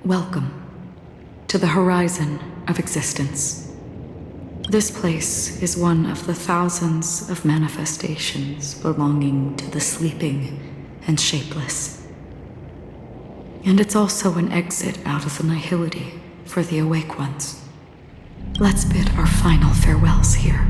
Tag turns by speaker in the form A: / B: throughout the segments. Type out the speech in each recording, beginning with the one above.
A: Welcome to the horizon of existence. This place is one of the thousands of manifestations belonging to the sleeping and shapeless. And it's also an exit out of the nihility for the awake ones. Let's bid our final farewells here.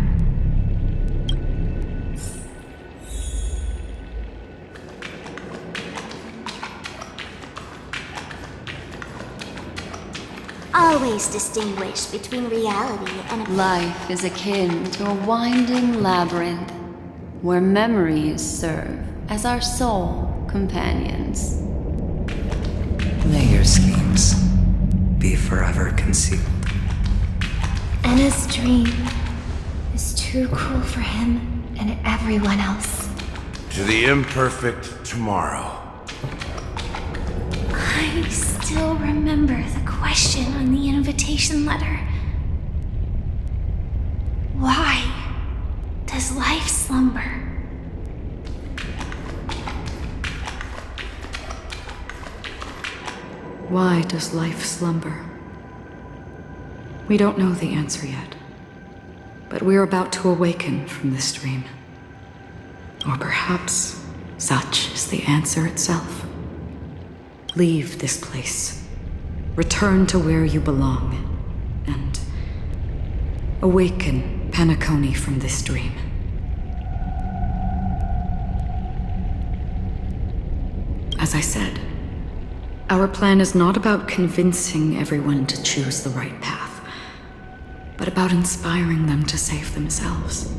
B: Always distinguish between reality and
C: Life is akin to a winding labyrinth where memories serve as our sole companions.
D: May your schemes be forever concealed.
B: Anna's dream is too cruel for him and everyone else.
E: To the imperfect tomorrow.
B: I still remember the question on the invitation letter. Why does life slumber?
A: Why does life slumber? We don't know the answer yet, but we're about to awaken from this dream. Or perhaps such is the answer itself. Leave this place, return to where you belong, and awaken Penacony from this dream. As I said, our plan is not about convincing everyone to choose the right path, but about inspiring them to save themselves.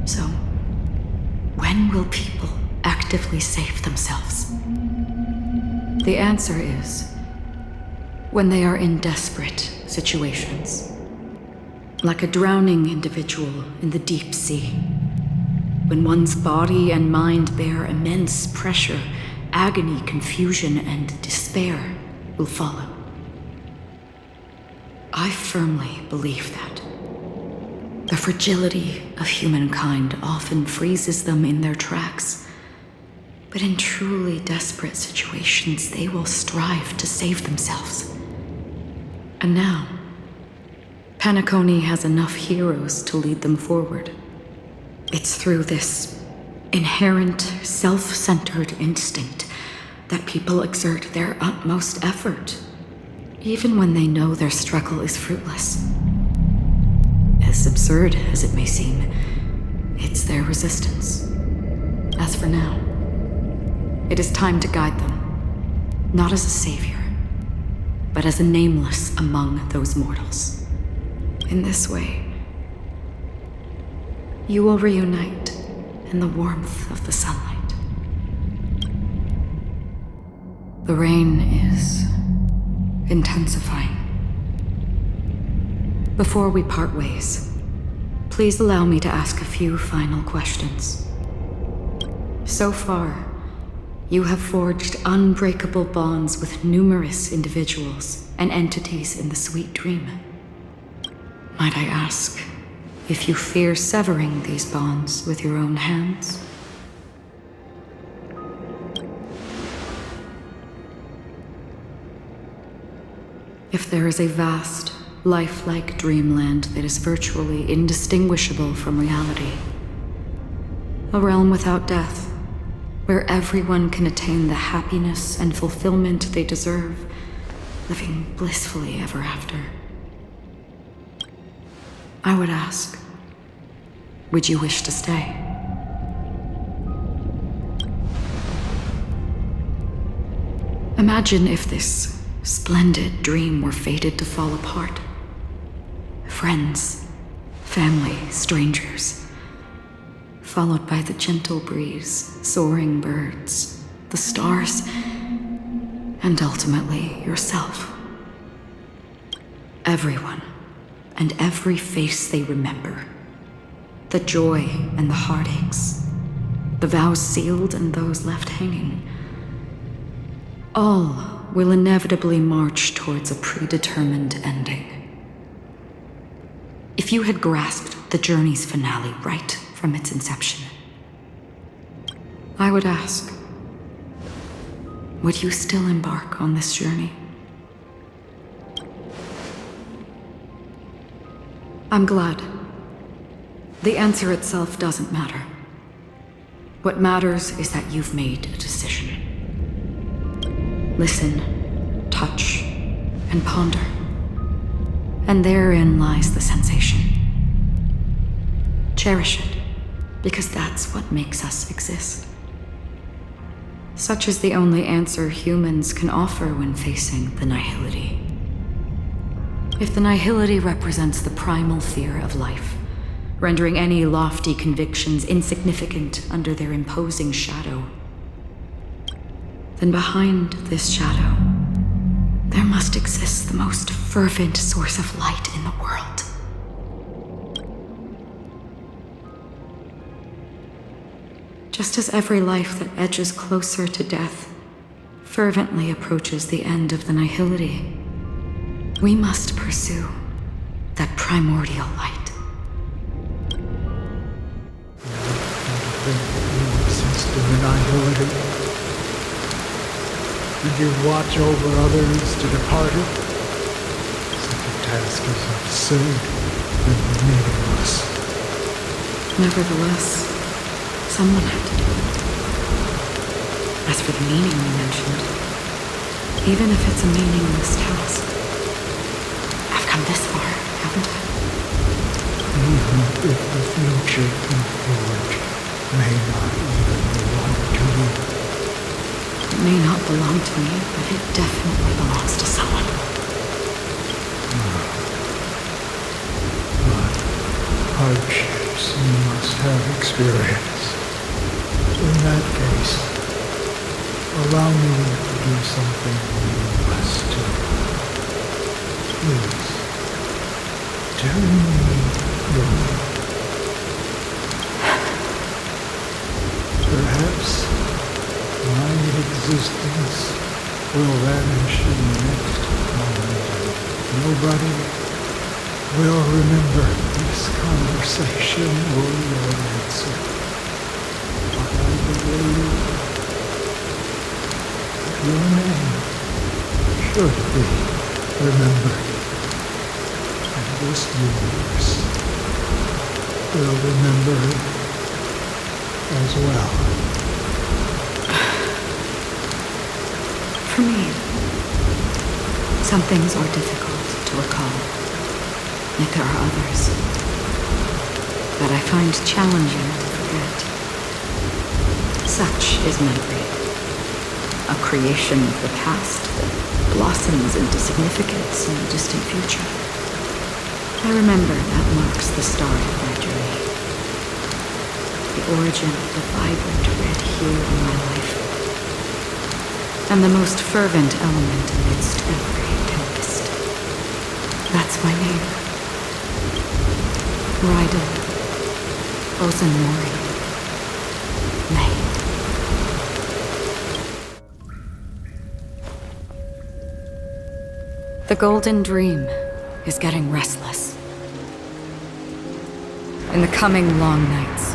A: So, when will people actively save themselves? The answer is when they are in desperate situations. Like a drowning individual in the deep sea. When one's body and mind bear immense pressure, agony, confusion, and despair will follow. I firmly believe that. The fragility of humankind often freezes them in their tracks. But in truly desperate situations, they will strive to save themselves. And now, Penacony has enough heroes to lead them forward. It's through this inherent, self-centered instinct that people exert their utmost effort, even when they know their struggle is fruitless. As absurd as it may seem, it's their resistance. As for now, it is time to guide them, not as a savior, but as a nameless among those mortals. In this way, you will reunite in the warmth of the sunlight. The rain is intensifying. Before we part ways, please allow me to ask a few final questions. So far, you have forged unbreakable bonds with numerous individuals and entities in the sweet dream. Might I ask if you fear severing these bonds with your own hands? If there is a vast, lifelike dreamland that is virtually indistinguishable from reality, a realm without death, where everyone can attain the happiness and fulfillment they deserve, living blissfully ever after. I would ask, would you wish to stay? Imagine if this splendid dream were fated to fall apart. Friends, family, strangers, followed by the gentle breeze, soaring birds, the stars, and ultimately yourself. Everyone, and every face they remember. The joy and the heartaches, the vows sealed and those left hanging. All will inevitably march towards a predetermined ending. If you had grasped the journey's finale right from its inception, I would ask, would you still embark on this journey? I'm glad. The answer itself doesn't matter. What matters is that you've made a decision. Listen, touch, and ponder. And therein lies the sensation. Cherish it, because that's what makes us exist. Such is the only answer humans can offer when facing the nihility. If the nihility represents the primal fear of life, rendering any lofty convictions insignificant under their imposing shadow, then behind this shadow, there must exist the most fervent source of light in the world. Just as every life that edges closer to death fervently approaches the end of the nihility, we must pursue that primordial light.
F: Since the nihility, and you watch over others to depart it, such a task is absurd and meaningless.
A: Nevertheless, someone had to do it. As for the meaning you mentioned, even if it's a meaningless task, I've come this far, haven't I?
F: Even if the future you forge may not even belong to you.
A: It may not belong to me, but it definitely belongs to someone.
F: But hardships you must have experienced. In that case, allow me to do something you must do. Please, tell me your name. Perhaps my existence will vanish in the next moment, and nobody will remember this conversation or your answer. But I believe that your name should be remembered, and this universe will remember it as well.
A: For me, some things are difficult to recall, yet there are others that I find challenging to forget. Such is memory, a creation of the past that blossoms into significance in the distant future. I remember that marks the start of my journey, the origin of the vibrant red hue in my life, and the most fervent element amidst every tempest. That's my name. Raiden Ozanori May. The Golden Dream is getting restless. In the coming long nights,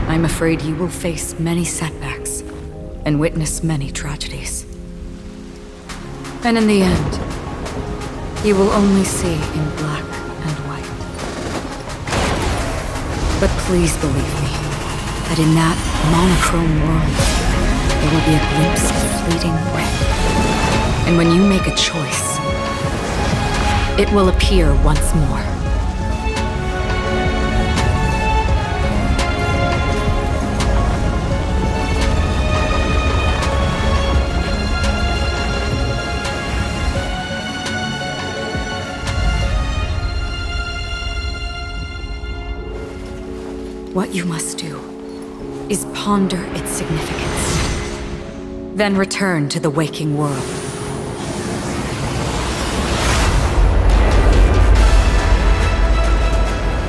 A: I'm afraid you will face many setbacks and witness many tragedies. And in the end, you will only see in black and white. But please believe me, that in that monochrome world, there will be a glimpse of fleeting red. And when you make a choice, it will appear once more. What you must do is ponder its significance, then return to the waking world.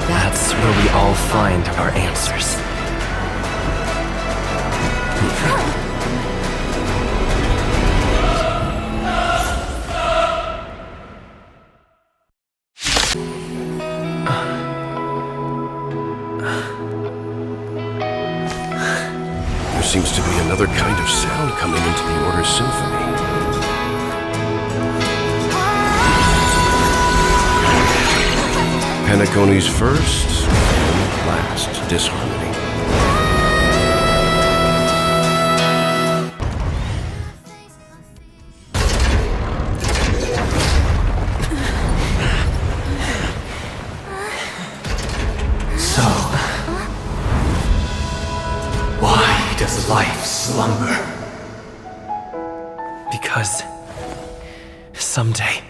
G: That's where we all find our answers.
E: There seems to be another kind of sound coming into the Order's symphony. Penacony's first and last disharmony.
G: So, why does life slumber? Because someday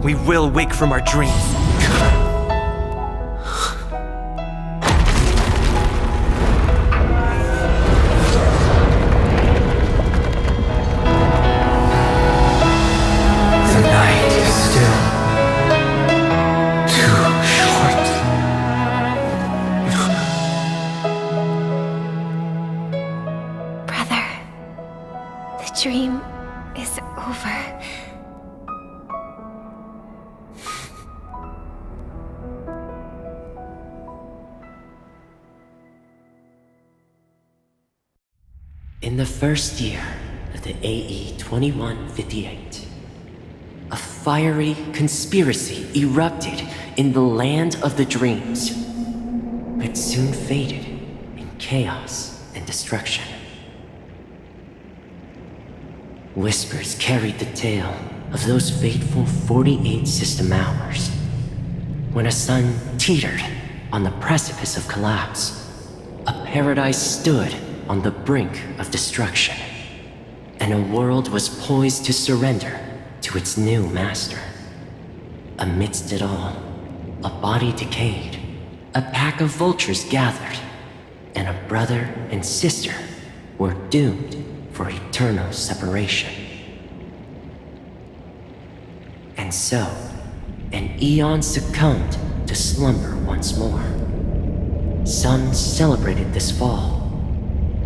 G: we will wake from our dreams. The night is still too short.
B: Brother, the dream is over.
H: In the first year of the AE 2158, a fiery conspiracy erupted in the land of the dreams, but soon faded in chaos and destruction. Whispers carried the tale of those fateful 48 system hours, when a sun teetered on the precipice of collapse. A paradise stood on the brink of destruction, and a world was poised to surrender to its new master. Amidst it all, a body decayed, a pack of vultures gathered, and a brother and sister were doomed for eternal separation. And so, an eon succumbed to slumber once more. Some celebrated this fall,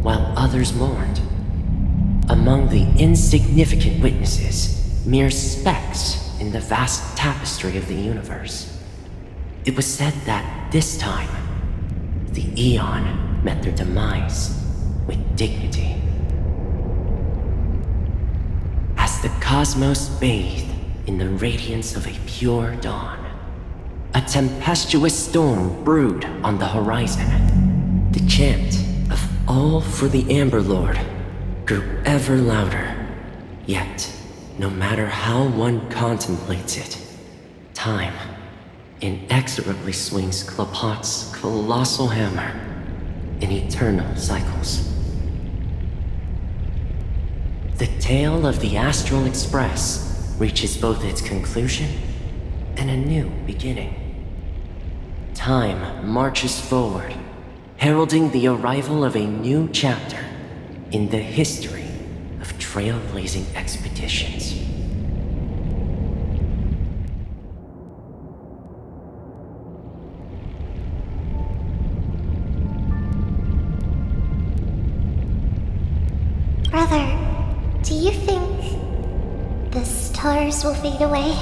H: while others mourned. Among the insignificant witnesses, mere specks in the vast tapestry of the universe, it was said that this time, the Eon met their demise with dignity. As the cosmos bathed in the radiance of a pure dawn, a tempestuous storm brewed on the horizon. The chant of "All for the Amber Lord" grew ever louder. Yet, no matter how one contemplates it, time inexorably swings Klapot's colossal hammer in eternal cycles. The tale of the Astral Express reaches both its conclusion and a new beginning. Time marches forward, heralding the arrival of a new chapter in the history of trailblazing expeditions.
B: Brother, do you think the stars will fade away?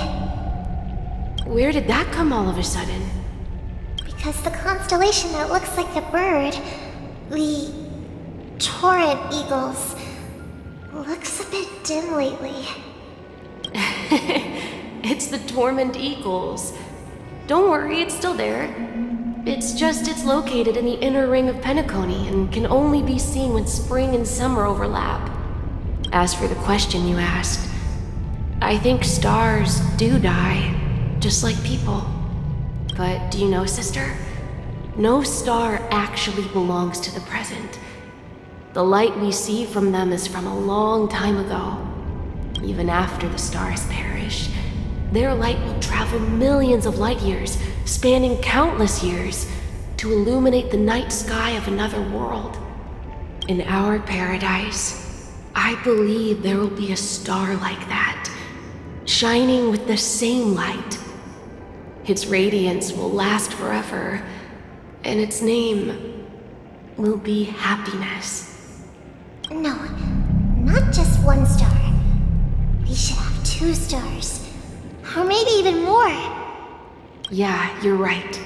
I: Where did that come all of a sudden?
B: Because the constellation that looks like a bird, the Torrent Eagles, looks a bit dim lately.
I: It's the Torment Eagles. Don't worry, it's still there. It's just it's located in the inner ring of Penacony and can only be seen when spring and summer overlap. As for the question you asked, I think stars do die, just like people. But do you know, sister? No star actually belongs to the present. The light we see from them is from a long time ago. Even after the stars perish, their light will travel millions of light years, spanning countless years, to illuminate the night sky of another world. In our paradise, I believe there will be a star like that, shining with the same light. Its radiance will last forever, and its name will be happiness.
B: No, not just one star. We should have 2 stars. Or maybe even more.
I: Yeah, you're right.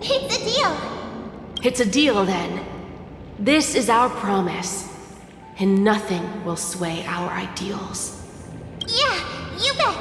B: It's a deal.
I: It's a deal then. This is our promise, and nothing will sway our ideals.
B: Yeah, you bet!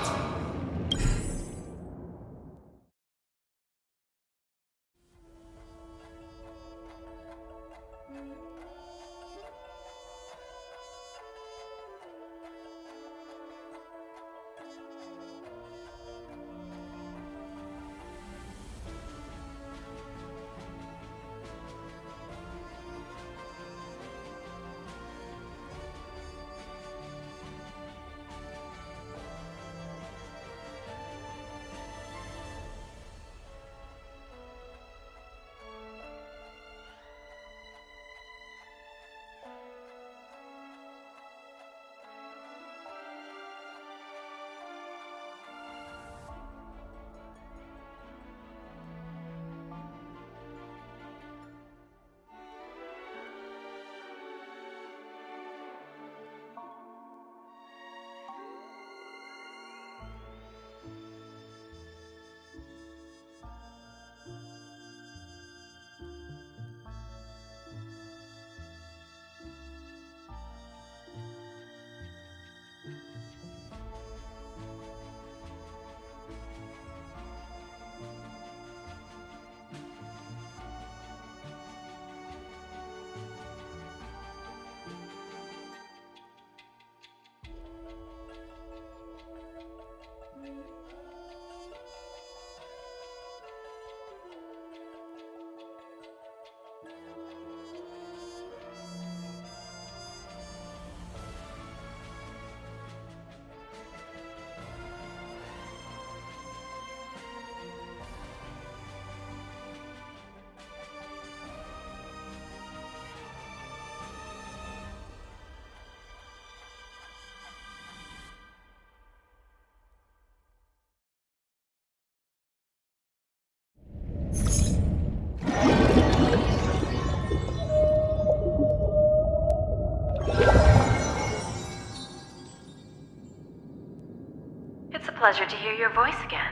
J: It's a pleasure to hear your voice again.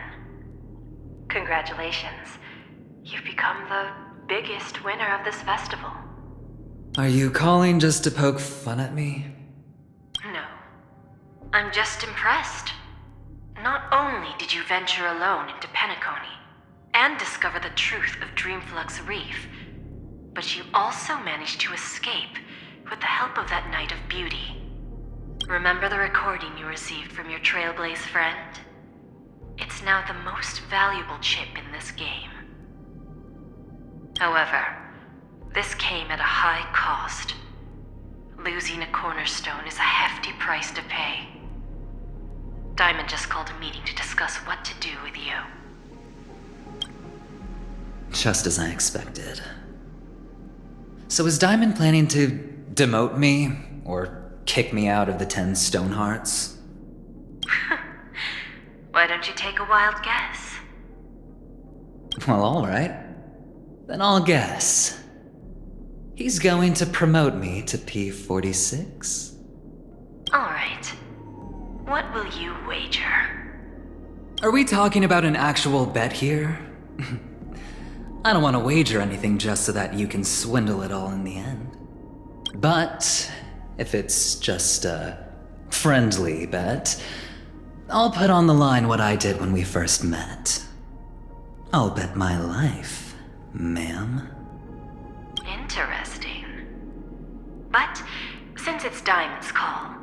J: Congratulations. You've become the biggest winner of this festival.
D: Are you calling just to poke fun at me?
J: No. I'm just impressed. Not only did you venture alone into Penacony and discover the truth of Dreamflux Reef, but you also managed to escape with the help of that Knight of Beauty. Remember the recording you received from your Trailblaze friend? It's now the most valuable chip in this game. However, this came at a high cost. Losing a cornerstone is a hefty price to pay. Diamond just called a meeting to discuss what to do with you.
D: Just as I expected. So is Diamond planning to demote me, or kick me out of the 10 Stonehearts?
J: Why don't you take a wild guess?
D: Well, alright. Then I'll guess. He's going to promote me to P46?
J: Alright. What will you wager?
D: Are we talking about an actual bet here? I don't want to wager anything just so that you can swindle it all in the end. But if it's just a friendly bet, I'll put on the line what I did when we first met. I'll bet my life, ma'am.
J: Interesting. But since it's Diamond's call,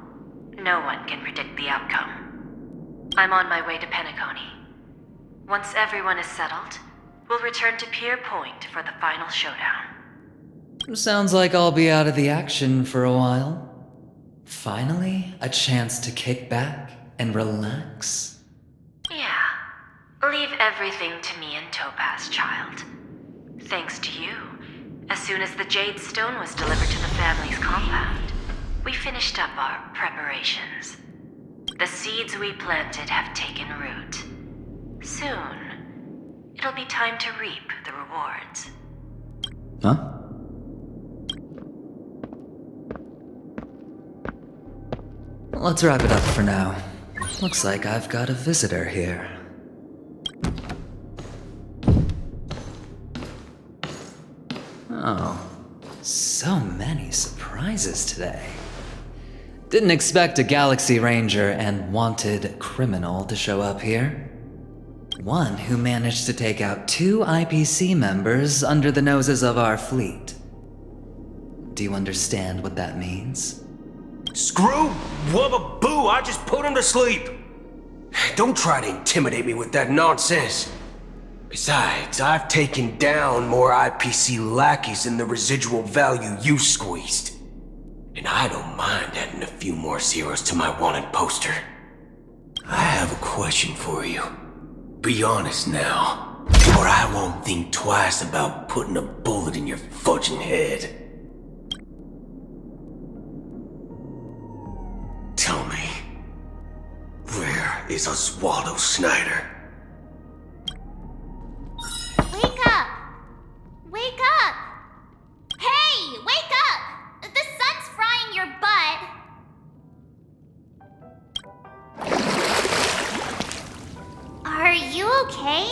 J: no one can predict the outcome. I'm on my way to Penacony. Once everyone is settled, we'll return to Pier Point for the final showdown.
D: Sounds like I'll be out of the action for a while. Finally, a chance to kick back and relax.
J: Yeah. Leave everything to me and Topaz, child. Thanks to you, as soon as the Jade Stone was delivered to the family's compound, we finished up our preparations. The seeds we planted have taken root. Soon, it'll be time to reap the rewards.
D: Huh? Let's wrap it up for now. Looks like I've got a visitor here. Oh. So many surprises today. Didn't expect a Galaxy Ranger and wanted criminal to show up here. One who managed to take out 2 IPC members under the noses of our fleet. Do you understand what that means?
E: Screw Wubba Boo, I just put him to sleep. Don't try to intimidate me with that nonsense. Besides, I've taken down more IPC lackeys than the residual value you squeezed. And I don't mind adding a few more zeros to my wanted poster. I have a question for you. Be honest now, or I won't think twice about putting a bullet in your fudging head. Tell me, where is Oswaldo Snyder?
B: Wake up! Wake up! Hey, wake up! The sun's frying your butt. Are you okay?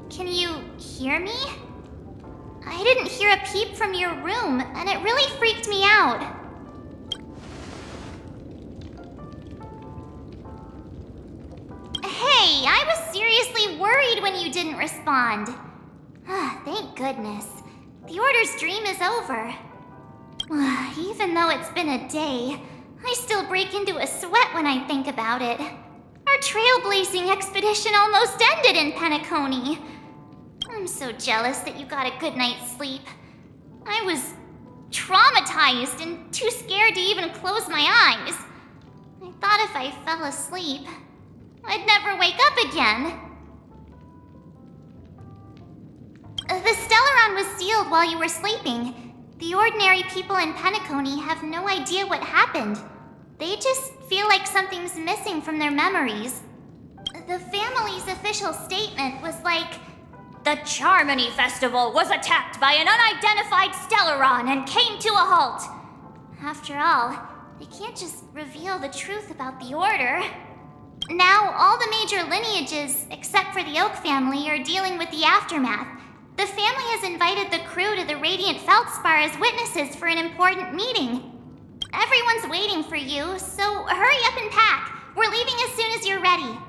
B: Can you hear me? I didn't hear a peep from your room, and it really freaked me out. Hey, I was seriously worried when you didn't respond. Thank goodness. The Order's dream is over. Even though it's been a day, I still break into a sweat when I think about it. Our trailblazing expedition almost ended in Penacony. I'm so jealous that you got a good night's sleep. I was traumatized and too scared to even close my eyes. I thought if I fell asleep, I'd never wake up again. The Stellaron was sealed while you were sleeping. The ordinary people in Penacony have no idea what happened. They just feel like something's missing from their memories. The family's official statement was like, "The Charmony Festival was attacked by an unidentified Stellaron and came to a halt." After all, they can't just reveal the truth about the Order. Now, all the major lineages, except for the Oak family, are dealing with the aftermath. The family has invited the crew to the Radiant Feldspar as witnesses for an important meeting. Everyone's waiting for you, so hurry up and pack. We're leaving as soon as you're ready.